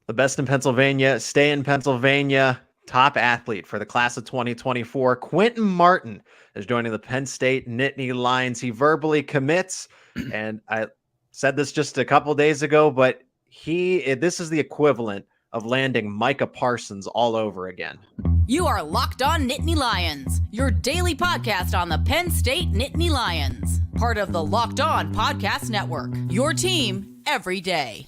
The best in Pennsylvania, stay in Pennsylvania. Top athlete for the class of 2024, Quinton Martin, is joining the Penn State Nittany Lions. He verbally commits, and I said this just a couple days ago, but this is the equivalent of landing Micah Parsons all over again. You are Locked On Nittany Lions, your daily podcast on the Penn State Nittany Lions, part of the Locked On Podcast Network, your team every day.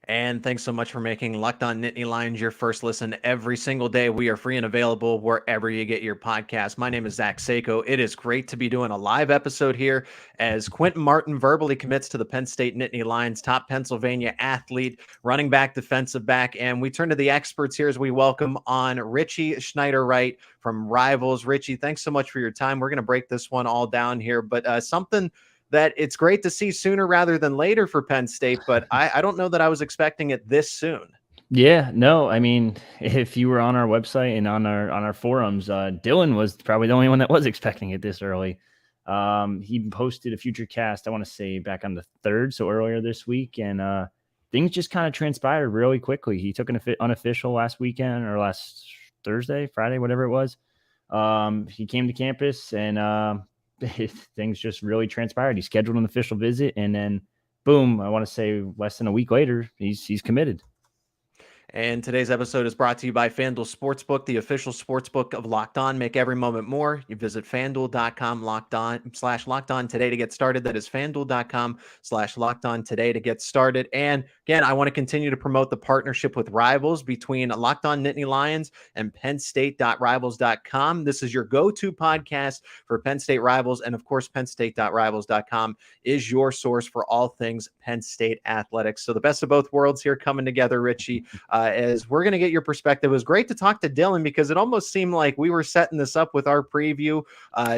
And thanks so much for making Locked On Nittany Lions your first listen every single day. We are free and available wherever you get your podcast. My name is Zach Seyko. It is great to be doing a live episode here as Quinton Martin verbally commits to the Penn State Nittany Lions, top Pennsylvania athlete, running back, defensive back. And we turn to the experts here as we welcome on Richie Schnyderite from Rivals. Richie, thanks so much for your time. We're going to break this one all down here, but something that it's great to see sooner rather than later for Penn State, but I don't know that I was expecting it this soon. Yeah, no, I mean, if you were on our website and on our forums, Dylan was probably the only one that was expecting it this early. He posted a Futurecast, I want to say back on the 3rd, so earlier this week, and things just kind of transpired really quickly. He took an unofficial last weekend or last Thursday, Friday, whatever it was. He came to campus and things just really transpired. He scheduled an official visit, and then boom, I want to say less than a week later, he's committed. And today's episode is brought to you by FanDuel Sportsbook, the official sportsbook of Locked On. Make every moment more. You visit FanDuel.com/Locked On today to get started. That is FanDuel.com/Locked On today to get started. And again, I want to continue to promote the partnership with Rivals between Locked On Nittany Lions and PennState.Rivals.com. This is your go-to podcast for Penn State Rivals. And of course, PennState.Rivals.com is your source for all things Penn State athletics. So the best of both worlds here coming together, Richie. As we're going to get your perspective. It was great to talk to Dylan because it almost seemed like we were setting this up with our preview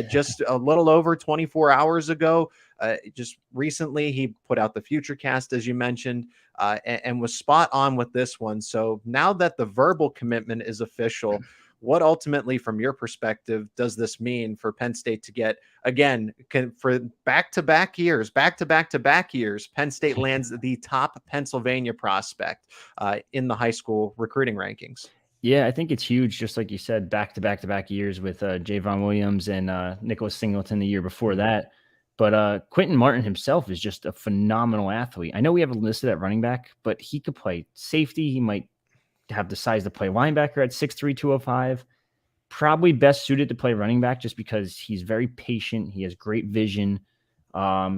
just a little over 24 hours ago. Just recently, he put out the Futurecast, as you mentioned, and was spot on with this one. So now that the verbal commitment is official, what ultimately, from your perspective, does this mean for Penn State to get, again, for back-to-back years, Penn State lands the top Pennsylvania prospect in the high school recruiting rankings? Yeah, I think it's huge, just like you said, back-to-back years with Javon Williams and Nicholas Singleton the year before that. But Quinton Martin himself is just a phenomenal athlete. I know we have him listed at running back, but he could play safety. He might have the size to play linebacker at 6'3", 205. Probably best suited to play running back just because he's very patient. He has great vision.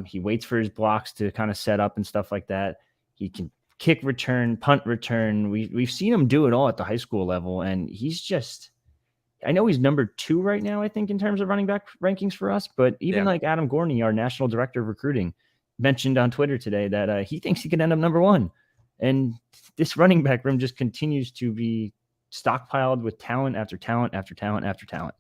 He waits for his blocks to kind of set up and stuff like that. He can kick return, punt return. We've seen him do it all at the high school level, and he's just – I know he's number 2 right now, I think, in terms of running back rankings for us, but even like Adam Gorney, our national director of recruiting, mentioned on Twitter today that he thinks he could end up number 1. And this running back room just continues to be stockpiled with talent after talent after talent after talent.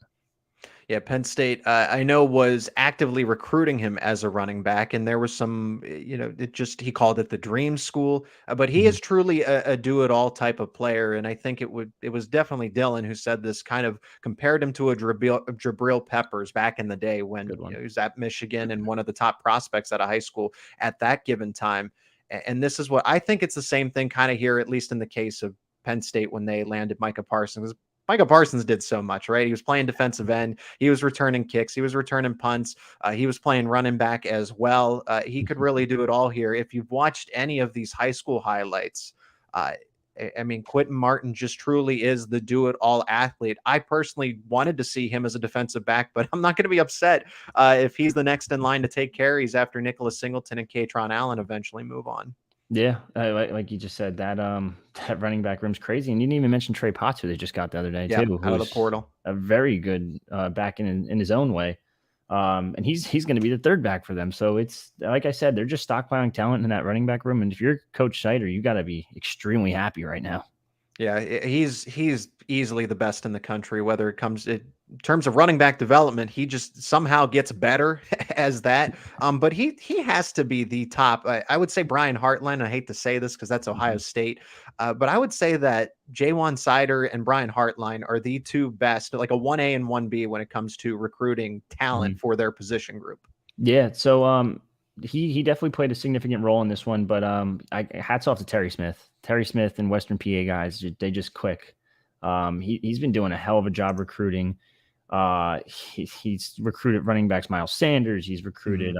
Yeah, Penn State, I know, was actively recruiting him as a running back, and there was some, he called it the dream school, but he is truly a do-it-all type of player, and I think it was definitely Dylan who said this, kind of compared him to a Jabril Peppers back in the day when he was at Michigan and one of the top prospects at a high school at that given time. And this is what I think it's the same thing kind of here, at least in the case of Penn State when they landed Micah Parsons. Micah Parsons did so much, right? He was playing defensive end. He was returning kicks. He was returning punts. He was playing running back as well. He could really do it all here. If you've watched any of these high school highlights, I mean, Quinton Martin just truly is the do-it-all athlete. I personally wanted to see him as a defensive back, but I'm not going to be upset if he's the next in line to take carries after Nicholas Singleton and Katron Allen eventually move on. Yeah, like you just said, that running back room's crazy. And you didn't even mention Trey Potts, who they just got the other day, too. Out of the portal. A very good back in his own way. And he's going to be the third back for them. So it's, like I said, they're just stockpiling talent in that running back room. And if you're Coach Snyder, you got to be extremely happy right now. Yeah, he's easily the best in the country, whether it comes in terms of running back development, he just somehow gets better as that. But he has to be the top. I would say Brian Hartline. I hate to say this because that's Ohio State, but I would say that Jaywan Sider and Brian Hartline are the two best, like a 1A and 1B when it comes to recruiting talent for their position group. Yeah. So he definitely played a significant role in this one, but hats off to Terry Smith. Terry Smith and Western PA guys, they just click. He's been doing a hell of a job recruiting. He's recruited running backs Miles Sanders. He's recruited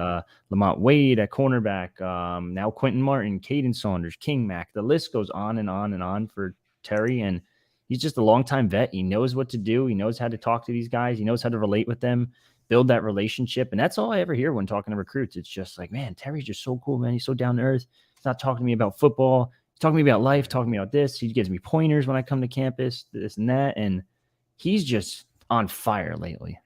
Lamont Wade at cornerback. Now Quinton Martin, Caden Saunders, King Mack. The list goes on and on and on for Terry, and he's just a longtime vet. He knows what to do. He knows how to talk to these guys. He knows how to relate with them, build that relationship. And that's all I ever hear when talking to recruits. It's just like, man, Terry's just so cool, man. He's so down to earth. He's not talking to me about football. He's talking to me about life, talking to me about this. He gives me pointers when I come to campus, this and that. And he's just on fire lately.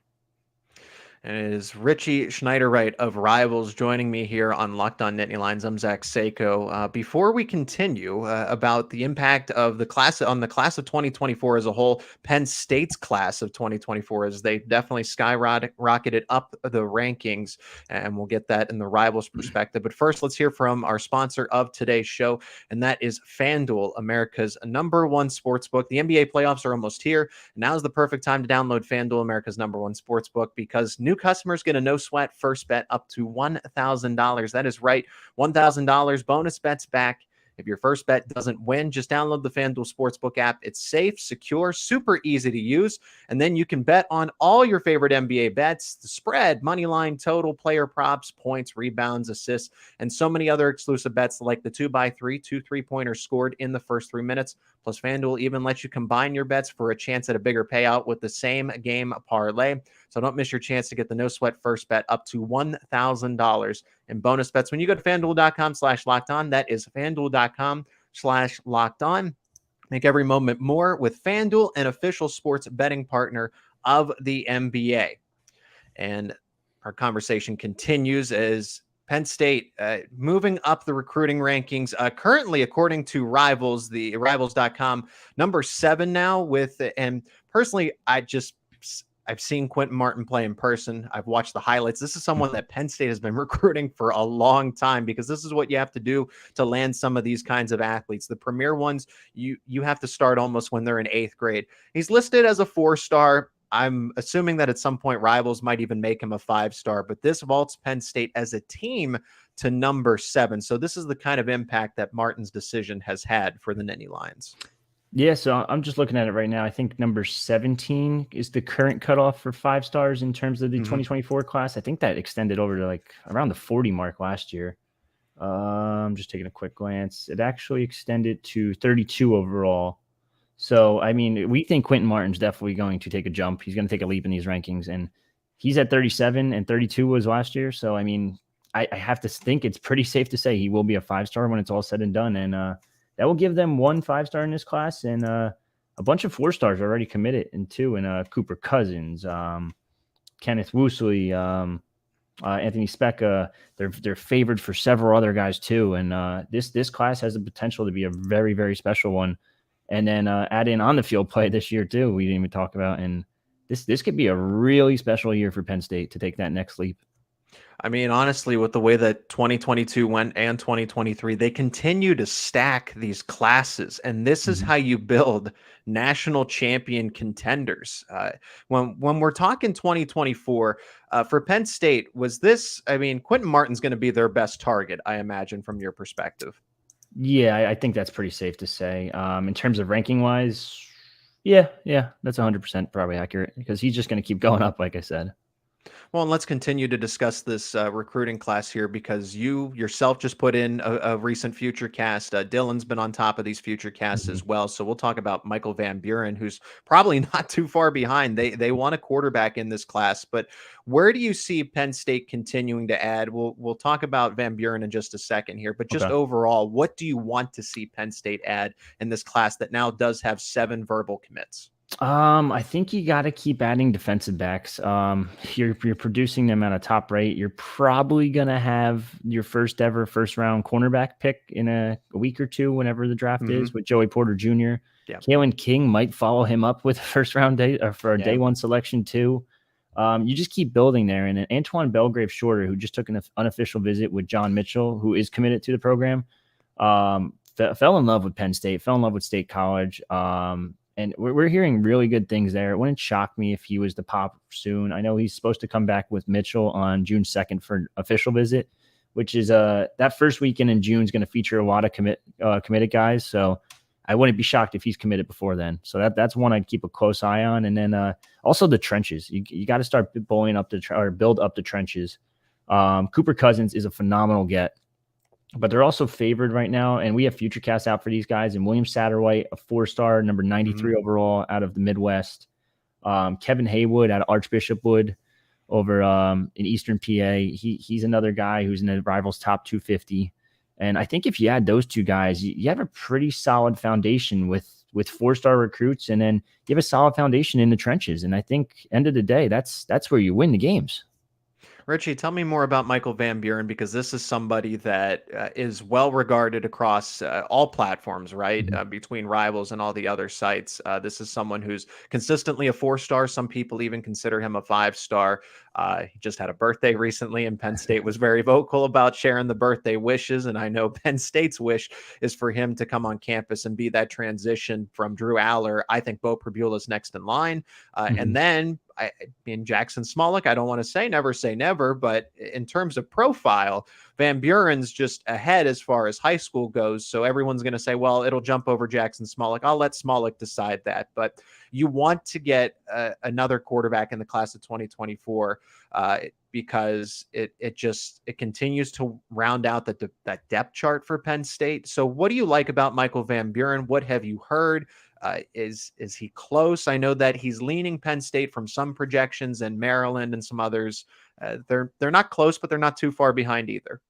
And it is Richie Schnyderite of Rivals joining me here on Locked On Nittany Lions. I'm Zach Seyko. Before we continue about the impact of the class of 2024 as a whole, Penn State's class of 2024, as they definitely skyrocketed up the rankings, and we'll get that in the Rivals perspective. But first, let's hear from our sponsor of today's show, and that is FanDuel, America's #1 sportsbook. The NBA playoffs are almost here. And now is the perfect time to download FanDuel, America's #1 sportsbook, because new customers get a no sweat first bet up to $1,000. That is right, $1,000 bonus bets back. If your first bet doesn't win, just download the FanDuel Sportsbook app. It's safe, secure, super easy to use, and then you can bet on all your favorite NBA bets, the spread, money line, total, player props, points, rebounds, assists, and so many other exclusive bets like the 2x3, 2 3-pointers scored in the first 3 minutes. Plus, FanDuel even lets you combine your bets for a chance at a bigger payout with the same game parlay. So don't miss your chance to get the no sweat first bet up to $1,000 in bonus bets when you go to FanDuel.com/lockedon. That is FanDuel.com/lockedon. Make every moment more with FanDuel, an official sports betting partner of the NBA. And our conversation continues as Penn State moving up the recruiting rankings. Currently, according to Rivals, the Rivals.com, number 7 now. And personally, I've seen Quinton Martin play in person. I've watched the highlights. This is someone that Penn State has been recruiting for a long time, because this is what you have to do to land some of these kinds of athletes. The premier ones, you have to start almost when they're in 8th grade. He's listed as a 4-star. I'm assuming that at some point Rivals might even make him a 5-star, but this vaults Penn State as a team to number 7. So this is the kind of impact that Martin's decision has had for the Nittany Lions. Yeah, so I'm just looking at it right now. I think number 17 is the current cutoff for 5 stars in terms of the 2024 class. I think that extended over to like around the 40 mark last year. I'm just taking a quick glance. It actually extended to 32 overall. So, I mean, we think Quinton Martin's definitely going to take a jump. He's going to take a leap in these rankings, and he's at 37 and 32 was last year. So, I mean, I have to think it's pretty safe to say he will be a 5-star when it's all said and done. And that will give them 1 5-star in this class, and a bunch of 4-stars already committed in 2, and Cooper Cousins, Kenneth Woosley, Anthony Specca. They're favored for several other guys too. And this class has the potential to be a very, very special one. And then add in on the field play this year too. We didn't even talk about, and this could be a really special year for Penn State to take that next leap. I mean, honestly, with the way that 2022 went and 2023, they continue to stack these classes, and this is how you build national champion contenders. When we're talking 2024 for Penn State, was this? I mean, Quinton Martin's going to be their best target, I imagine, from your perspective. Yeah, I think that's pretty safe to say. In terms of ranking wise, yeah, that's 100% probably accurate, because he's just going to keep going up, like I said. Well, and let's continue to discuss this recruiting class here, because you yourself just put in a recent Futurecast. Dylan's been on top of these Futurecasts as well. So we'll talk about Michael Van Buren, who's probably not too far behind. They want a quarterback in this class, but where do you see Penn State continuing to add? We'll talk about Van Buren in just a second here, but just overall, what do you want to see Penn State add in this class that now does have 7 verbal commits? I think you got to keep adding defensive backs. You're producing them at a top rate. You're probably going to have your first ever first round cornerback pick in a week or two, whenever the draft is, with Joey Porter Jr. Kalen King might follow him up with a first round day or for a day one selection too. You just keep building there. And Antoine Belgrave Shorter, who just took an unofficial visit with John Mitchell, who is committed to the program, fell in love with Penn State, fell in love with State College. And we're hearing really good things there. It wouldn't shock me if he was to pop soon. I know he's supposed to come back with Mitchell on June 2nd for an official visit, which is that first weekend in June is going to feature a lot of committed guys. So I wouldn't be shocked if he's committed before then. So that's one I'd keep a close eye on. And then also the trenches. You got to start build up the trenches. Cooper Cousins is a phenomenal get, but they're also favored right now. And we have Futurecast out for these guys. And William Satterwhite, a 4-star, number 93 overall out of the Midwest. Kevin Haywood out of Archbishop Wood over in Eastern PA. He's another guy who's in the Rivals top 250. And I think if you add those two guys, you have a pretty solid foundation with 4-star recruits, and then you have a solid foundation in the trenches. And I think end of the day, that's where you win the games. Richie, tell me more about Michael Van Buren, because this is somebody that is well regarded across all platforms, right? Between Rivals and all the other sites. This is someone who's consistently a 4-star. Some people even consider him a 5-star. He just had a birthday recently, and Penn State was very vocal about sharing the birthday wishes. And I know Penn State's wish is for him to come on campus and be that transition from Drew Aller. I think Bo Pribula's next in line. And then in Jackson Smolik, I don't want to say never, but in terms of profile, Van Buren's just ahead as far as high school goes. So everyone's going to say, well, it'll jump over Jackson Smolik. I'll let Smolik decide that. But you want to get another quarterback in the class of 2024 because it continues to round out that depth chart for Penn State. So what do you like about Michael Van Buren? What have you heard? Is he close? I know that he's leaning Penn State from some projections, and Maryland and some others. They're not close, but they're not too far behind either.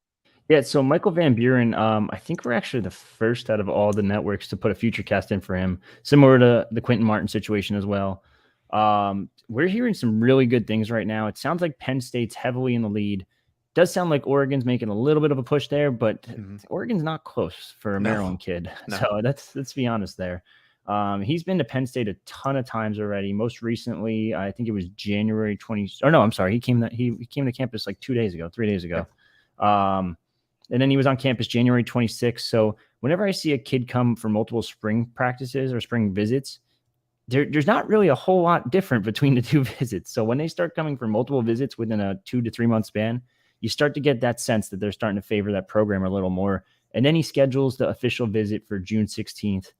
Yeah, so Michael Van Buren, I think we're actually the first out of all the networks to put a Futurecast in for him, similar to the Quinton Martin situation as well. We're hearing some really good things right now. It sounds like Penn State's heavily in the lead. Does sound like Oregon's making a little bit of a push there, but Oregon's not close for a Maryland kid. No. So let's be honest there. He's been to Penn State a ton of times already. Most recently, I think it was January 20. Or no, I'm sorry. He came to campus like 3 days ago. And then he was on campus January 26th. So whenever I see a kid come for multiple spring practices or spring visits, there's not really a whole lot different between the two visits. So when they start coming for multiple visits within a 2 to 3 month span, you start to get that sense that they're starting to favor that program a little more. And then he schedules the official visit for June 16th.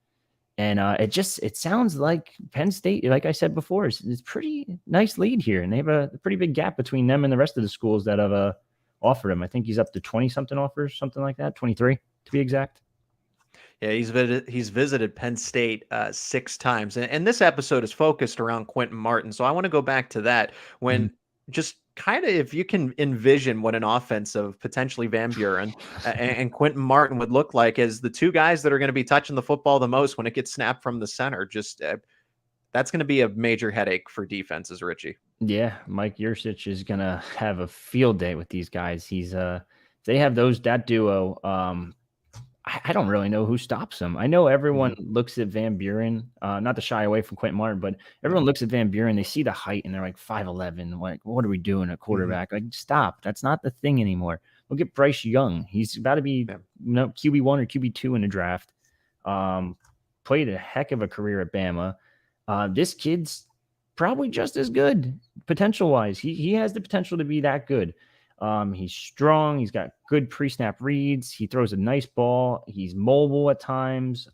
And it sounds like Penn State, like I said before, is pretty nice lead here. And they have a pretty big gap between them and the rest of the schools that have offered him. I think he's up to 20-something offers, something like that, 23 to be exact. Yeah, he's visited Penn State 6 times. And this episode is focused around Quinton Martin. So I want to go back to that when just kind of if you can envision what an offense of potentially Van Buren and Quinton Martin would look like as the two guys that are going to be touching the football the most when it gets snapped from the center. Just that's going to be a major headache for defenses, Richie. Yeah, Mike Yurcich is going to have a field day with these guys. They have that duo. I don't really know who stops him. I know everyone looks at Van Buren, not to shy away from Quinton Martin, but everyone looks at Van Buren. They see the height and they're like 5'11". Like, what are we doing at quarterback? Like, stop. That's not the thing anymore. Look at Bryce Young. He's about to be QB1 or QB2 in the draft. Played a heck of a career at Bama. This kid's probably just as good potential-wise. He has the potential to be that good. He's strong. He's got good pre-snap reads. He throws a nice ball. He's mobile at times. He's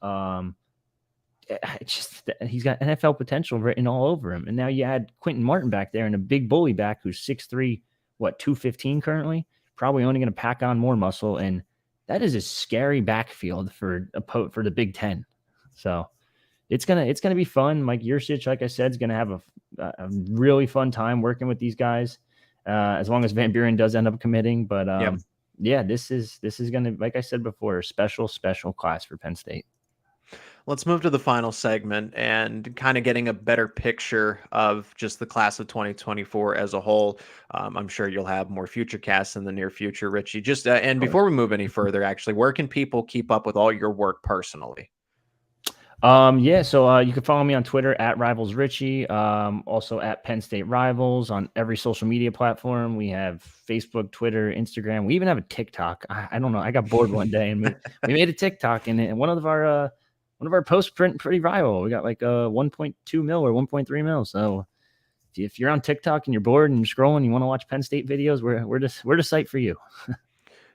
got NFL potential written all over him. And now you add Quinton Martin back there and a big bully back who's 6'3", 215 currently, probably only going to pack on more muscle. And that is a scary backfield for the Big Ten. So it's gonna be fun. Mike Yurcich, like I said, is gonna have a really fun time working with these guys. As long as Van Buren does end up committing. But this is going to, like I said before, a special class for Penn State. Let's move to the final segment and kind of getting a better picture of just the class of 2024 as a whole. I'm sure you'll have more Futurecasts in the near future, Richie. And before we move any further, actually, where can people keep up with all your work personally? Yeah, so you can follow me on Twitter at Rivals Richie, also at Penn State Rivals on every social media platform. We have Facebook, Twitter, Instagram. We even have a TikTok. I don't know. I got bored one day and we made a TikTok, and one of our posts pretty viral. We got like 1.2 mil or 1.3 mil. So if you're on TikTok and you're bored and you're scrolling, you want to watch Penn State videos, we're the site for you.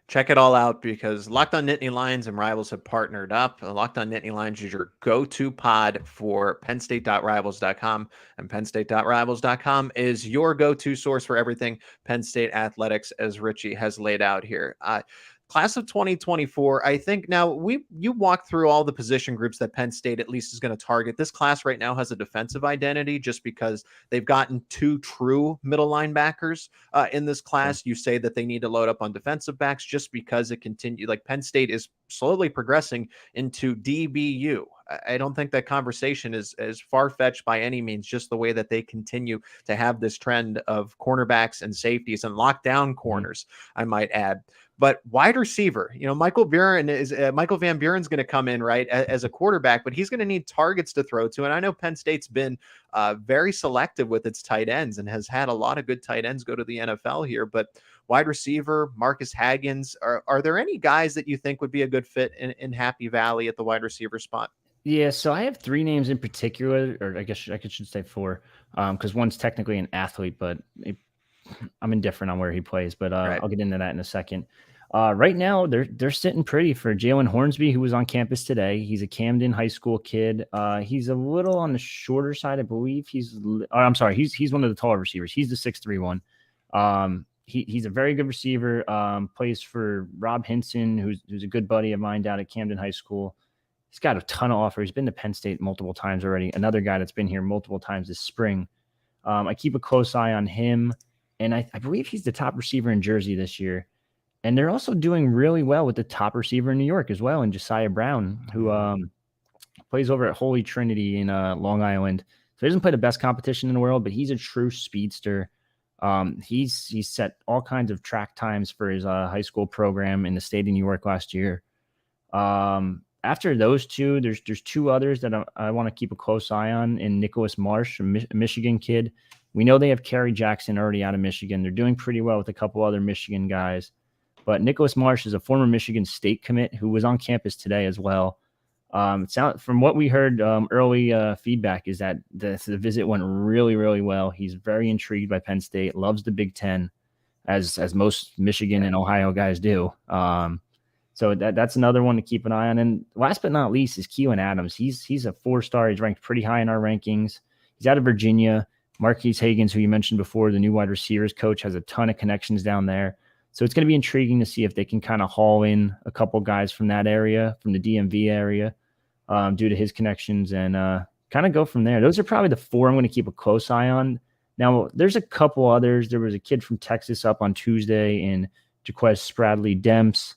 Check it all out because Locked On Nittany Lions and Rivals have partnered up. Locked On Nittany Lions is your go-to pod for pennstate.rivals.com, and pennstate.rivals.com is your go-to source for everything Penn State athletics, as Richie has laid out here. Class of 2024, I think now you walk through all the position groups that Penn State at least is going to target. This class right now has a defensive identity just because they've gotten 2 true middle linebackers in this class. You say that they need to load up on defensive backs just because it continued. Like Penn State is slowly progressing into DBU. I don't think that conversation is as far-fetched by any means, just the way that they continue to have this trend of cornerbacks and safeties and lockdown corners, I might add. But wide receiver, Michael Van Buren's going to come in, right, as a quarterback, but he's going to need targets to throw to. And I know Penn State's been very selective with its tight ends and has had a lot of good tight ends go to the NFL here. But wide receiver, Marcus Haggins, are there any guys that you think would be a good fit in Happy Valley at the wide receiver spot? Yeah, so I have 3 names in particular, or I guess I should say 4, because one's technically an athlete, but I'm indifferent on where he plays. But Right. I'll get into that in a second. Right now, they're sitting pretty for Jalen Hornsby, who was on campus today. He's a Camden High School kid. He's a little on the shorter side, I believe. He's one of the taller receivers. He's the 6'3" one. He's a very good receiver. Plays for Rob Hinson, who's a good buddy of mine down at Camden High School. He's got a ton of offers. He's been to Penn State multiple times already. Another guy that's been here multiple times this spring. I keep a close eye on him, and I believe he's the top receiver in Jersey this year. And they're also doing really well with the top receiver in New York as well, and Josiah Brown, who plays over at Holy Trinity in Long Island. So he doesn't play the best competition in the world, but he's a true speedster. He's set all kinds of track times for his high school program in the state of New York last year. After those 2, there's 2 others that I want to keep a close eye on. In Nicholas Marsh, a Michigan kid. We know they have Kerry Jackson already out of Michigan. They're doing pretty well with a couple other Michigan guys. But Nicholas Marsh is a former Michigan State commit who was on campus today as well. From what we heard, early feedback is that the visit went really, really well. He's very intrigued by Penn State, loves the Big Ten, as most Michigan and Ohio guys do. So that's another one to keep an eye on. And last but not least is Keelan Adams. He's a 4-star. He's ranked pretty high in our rankings. He's out of Virginia. Marquise Higgins, who you mentioned before, the new wide receivers coach, has a ton of connections down there. So it's going to be intriguing to see if they can kind of haul in a couple guys from that area, from the DMV area, due to his connections, and kind of go from there. Those are probably the 4 I'm going to keep a close eye on. Now, there's a couple others. There was a kid from Texas up on Tuesday in Jaquez Spradley Demps.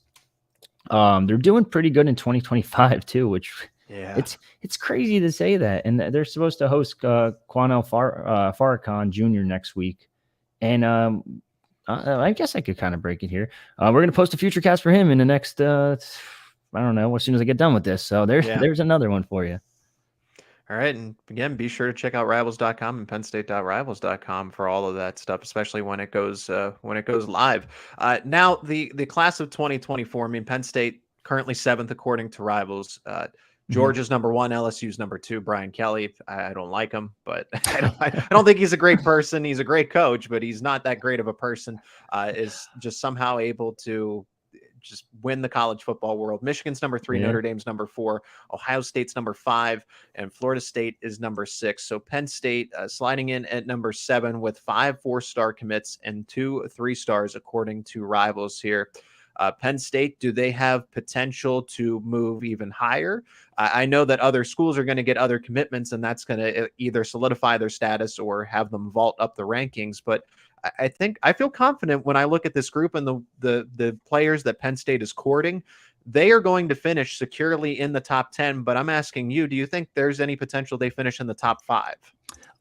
They're doing pretty good in 2025 too, which it's crazy to say that. And they're supposed to host Quanell Farrakhan Jr. next week. And I guess I could kind of break it here. We're going to post a Futurecast for him in the next, I don't know, as soon as I get done with this. So there's another one for you. All right. And again, be sure to check out rivals.com and pennstate.rivals.com for all of that stuff, especially when it goes live. Now the class of 2024, I mean, Penn State currently 7th according to Rivals. Georgia's number 1, LSU's number 2, Brian Kelly. I don't like him, but I don't think he's a great person. He's a great coach, but he's not that great of a person. Is just somehow able to just win the college football world. Michigan's number 3, Notre Dame's number 4, Ohio State's number 5, and Florida State is number 6. So Penn State sliding in at number 7 with 5 4-star commits and 2 3-stars according to Rivals here. Penn State, do they have potential to move even higher? I know that other schools are going to get other commitments, and that's going to either solidify their status or have them vault up the rankings. But I feel confident when I look at this group and the players that Penn State is courting. They are going to finish securely in the top 10. But I'm asking you, do you think there's any potential they finish in the top 5?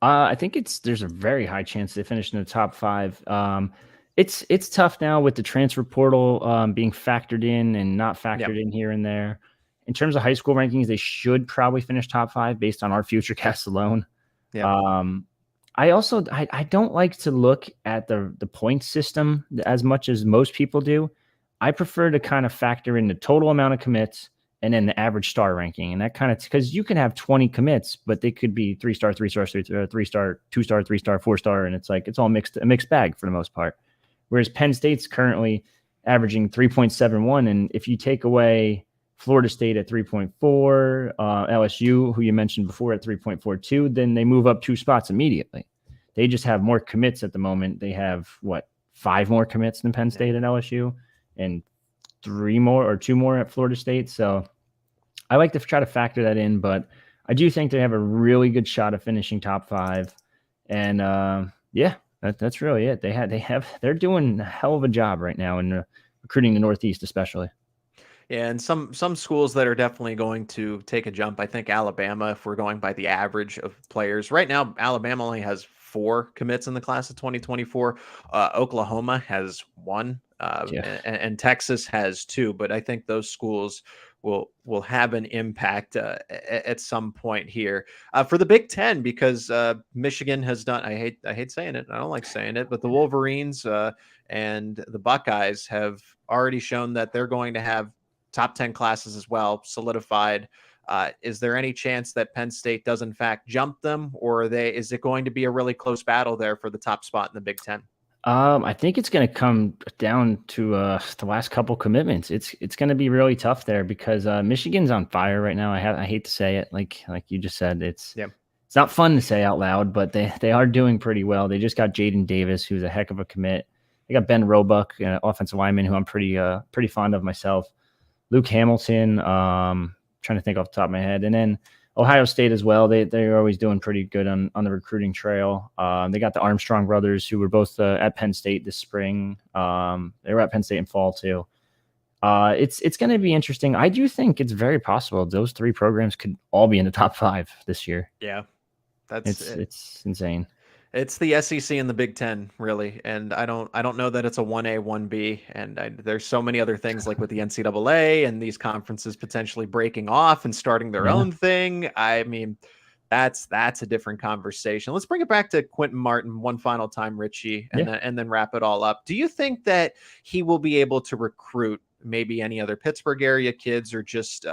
I think there's a very high chance they finish in the top 5. It's tough now with the transfer portal being factored in and not factored in here and there. In terms of high school rankings, they should probably finish top 5 based on our Futurecast alone. Yeah. I don't like to look at the point system as much as most people do. I prefer to kind of factor in the total amount of commits and then the average star ranking. And that kind of, because you can have 20 commits, but they could be 3-star, 3-star, 3-star, 3-star, 2-star, 3-star, 4-star. And it's like, it's all a mixed bag for the most part. Whereas Penn State's currently averaging 3.71. And if you take away Florida State at 3.4, LSU, who you mentioned before, at 3.42, then they move up 2 spots immediately. They just have more commits at the moment. They have 5 more commits than Penn State and LSU, and 2 more at Florida State. So I like to try to factor that in, but I do think they have a really good shot of finishing top 5. And that's really it. They're doing a hell of a job right now in recruiting the Northeast, especially. Yeah, and some schools that are definitely going to take a jump. I think Alabama, if we're going by the average of players. Right now, Alabama only has 4 commits in the class of 2024. Oklahoma has 1, and Texas has 2. But I think those schools will have an impact at some point here for the Big Ten, because Michigan has done. I hate saying it. I don't like saying it, but the Wolverines and the Buckeyes have already shown that they're going to have top 10 classes as well, solidified. Is there any chance that Penn State does in fact jump them, or is it going to be a really close battle there for the top spot in the Big Ten? I think it's going to come down to the last couple commitments. It's going to be really tough there because Michigan's on fire right now. I hate to say it, like you just said, it's not fun to say out loud, but they are doing pretty well. They just got Jaden Davis, who's a heck of a commit. They got Ben Roebuck, an offensive lineman who I'm pretty fond of myself. Luke Hamilton, trying to think off the top of my head. And then Ohio State as well. They're always doing pretty good on the recruiting trail. They got the Armstrong brothers, who were both at Penn State this spring. They were at Penn State in fall too. It's going to be interesting. I do think it's very possible those 3 programs could all be in the top 5 this year. Yeah, it's insane. It's the SEC and the Big Ten, really, and I don't know that it's a 1A, 1B, and there's so many other things, like with the NCAA and these conferences potentially breaking off and starting their own thing. I mean, that's a different conversation. Let's bring it back to Quinton Martin one final time, Richie, and then wrap it all up. Do you think that he will be able to recruit maybe any other Pittsburgh area kids or just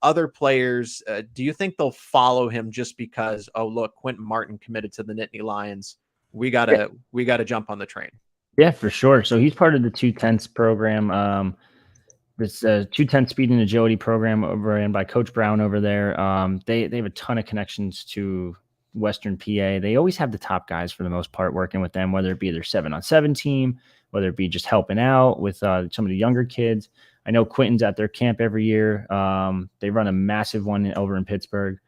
other players? Do you think they'll follow him just because, oh, look, Quinton Martin committed to the Nittany Lions, we gotta jump on the train? Yeah, for sure. So he's part of the 210s program. This 210 speed and agility program overran by Coach Brown over there. They have a ton of connections to Western PA. They always have the top guys for the most part working with them, whether it be their 7-on-7 team, whether it be just helping out with some of the younger kids. I know Quinton's at their camp every year. They run a massive one over in Pittsburgh.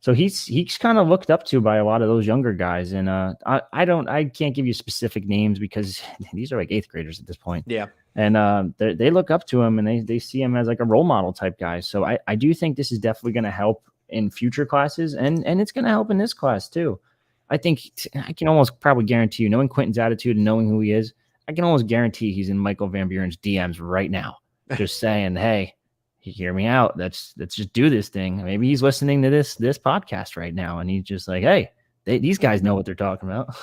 So he's kind of looked up to by a lot of those younger guys. And I can't give you specific names because these are like 8th graders at this point. Yeah. And they look up to him and they see him as like a role model type guy. So I do think this is definitely going to help in future classes, and it's going to help in this class too. I think I can almost probably guarantee you, knowing Quinton's attitude and knowing who he is, I can almost guarantee he's in Michael Van Buren's DMs right now, just saying, "Hey, hear me out. Let's just do this thing." Maybe he's listening to this podcast right now, and he's just like, "Hey, these guys know what they're talking about."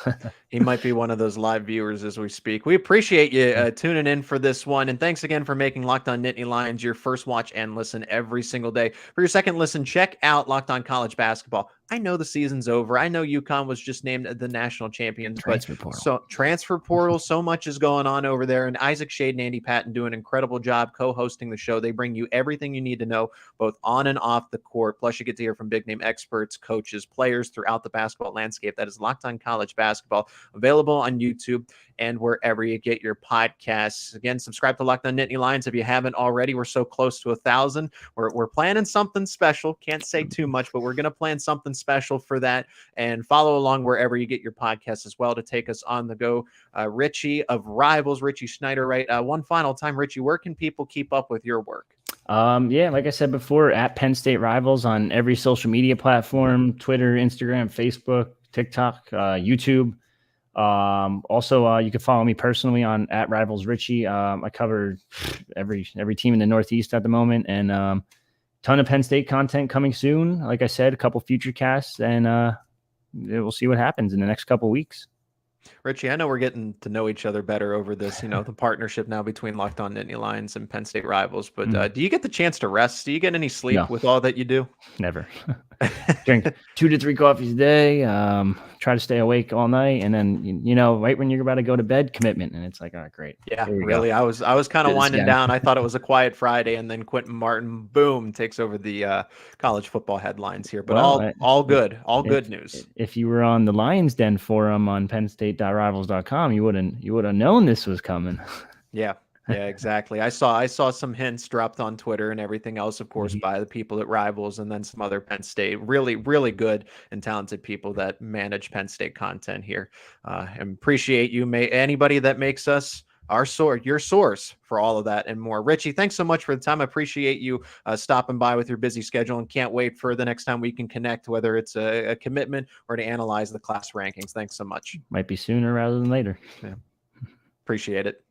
He might be one of those live viewers as we speak. We appreciate you tuning in for this one. And thanks again for making Locked On Nittany Lions your first watch and listen every single day. For your second listen, check out Locked On College Basketball. I know the season's over. I know UConn was just named the national champions. Transfer portal. So transfer portal, so much is going on over there. And Isaac Shade and Andy Patton do an incredible job co-hosting the show. They bring you everything you need to know, both on and off the court. Plus, you get to hear from big-name experts, coaches, players throughout the basketball landscape. That is Locked On College Basketball, available on YouTube and wherever you get your podcasts. Again, subscribe to Locked On Nittany Lions if you haven't already. We're so close to 1,000. We're planning something special. Can't say too much, but we're going to plan something special for that. And follow along wherever you get your podcasts as well to take us on the go. Richie of Rivals, Richie Schnyderite. One final time, Richie, where can people keep up with your work? Like I said before, at Penn State Rivals on every social media platform, Twitter, Instagram, Facebook, TikTok, YouTube. Also, you can follow me personally on at Rivals Richie. I cover every team in the Northeast at the moment, and ton of Penn State content coming soon. Like I said, a couple Futurecasts, and we'll see what happens in the next couple weeks. Richie, I know we're getting to know each other better over this, the partnership now between Locked On Nittany Lions and Penn State Rivals. But do you get the chance to rest? Do you get any sleep with all that you do? Never. Drink 2 to 3 coffees a day. Try to stay awake all night, and then right when you're about to go to bed, commitment, and it's like, oh, great. Yeah, really. Go. I was kind of winding down. I thought it was a quiet Friday, and then Quinton Martin, boom, takes over the college football headlines here. But all good news. If you were on the Lions Den forum on PennState.Rivals.com, you would have known this was coming. Yeah. Yeah, exactly. I saw some hints dropped on Twitter and everything else, of course, by the people at Rivals, and then some other Penn State, really, really good and talented people that manage Penn State content here. And appreciate you. Anybody that makes us your source for all of that and more. Richie, thanks so much for the time. I appreciate you stopping by with your busy schedule, and can't wait for the next time we can connect, whether it's a commitment or to analyze the class rankings. Thanks so much. Might be sooner rather than later. Yeah. Appreciate it.